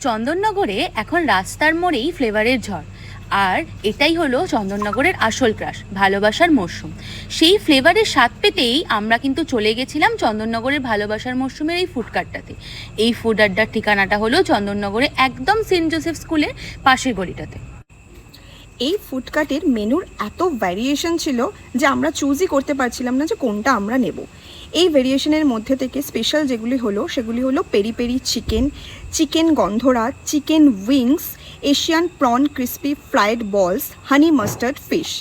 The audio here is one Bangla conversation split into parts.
চন্দননগরে এখন রাস্তার মোড়েই ফ্লেভারের ঝড়, আর এটাই হলো চন্দননগরের আসল ক্রাশ, ভালোবাসার মরশুম। সেই ফ্লেভারের স্বাদ পেতেই আমরা কিন্তু চলে গেছিলাম চন্দননগরের ভালোবাসার মরশুমের এই ফুড কার্টটাতে। এই ফুড আড্ডার ঠিকানাটা হলো চন্দননগরে একদম সেন্ট জোসেফ স্কুলের পাশের গলিটাতে। এই ফুড কার্টের মেনুর এত ভ্যারিয়েশন ছিল যে আমরা চুজই করতে পারছিলাম না যে কোনটা আমরা নেব। এই ভ্যারিয়েশনের মধ্যে থেকে স্পেশাল যেগুলি হলো সেগুলি হলো পেরি পেরি চিকেন, চিকেন গন্ধরাজ, chicken wings, Asian prawn crispy fried বলস, হানি মাস্টার্ড ফিশ।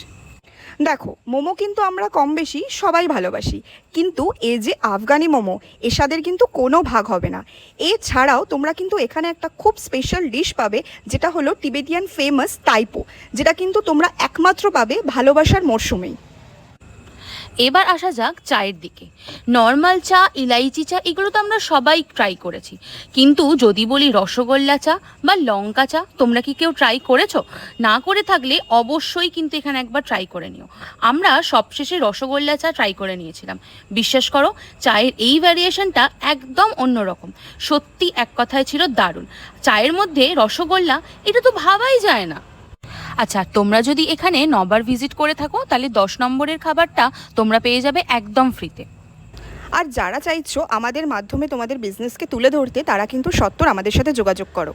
দেখো, মোমো কিন্তু আমরা কম বেশি সবাই ভালোবাসি, কিন্তু এই যে আফগানি মোমো, এর স্বাদের কিন্তু কোনো ভাগ হবে না। এছাড়াও তোমরা কিন্তু এখানে একটা খুব স্পেশাল ডিশ পাবে, যেটা হলো টিবেটিয়ান ফেমাস টাইপো, যেটা কিন্তু তোমরা একমাত্র পাবে ভালোবাসার মরশুমেই। এবার আসা যাক চায়ের দিকে। নর্মাল চা, ইলাইচি চা, এগুলো তো আমরা সবাই ট্রাই করেছি, কিন্তু যদি বলি রসগোল্লা চা বা লঙ্কা চা, তোমরা কি কেউ ট্রাই করেছো? না করে থাকলে অবশ্যই কিন্তু এখানে একবার ট্রাই করে নিও। আমরা সবশেষে রসগোল্লা চা ট্রাই করে নিয়েছিলাম। বিশ্বাস করো, চায়ের এই ভ্যারিয়েশনটা একদম অন্যরকম। সত্যি এক কথায় ছিল দারুণ। চায়ের মধ্যে রসগোল্লা, এটা তো ভাবাই যায় না। আচ্ছা, তোমরা যদি এখানে নবার ভিজিট করে থাকো, তাহলে 10 নম্বরের খাবারটা তোমরা পেয়ে যাবে একদম ফ্রিতে। আর যারা চাইছো আমাদের মাধ্যমে তোমাদের বিজনেসকে তুলে ধরতে, তারা কিন্তু সত্বর আমাদের সাথে যোগাযোগ করো।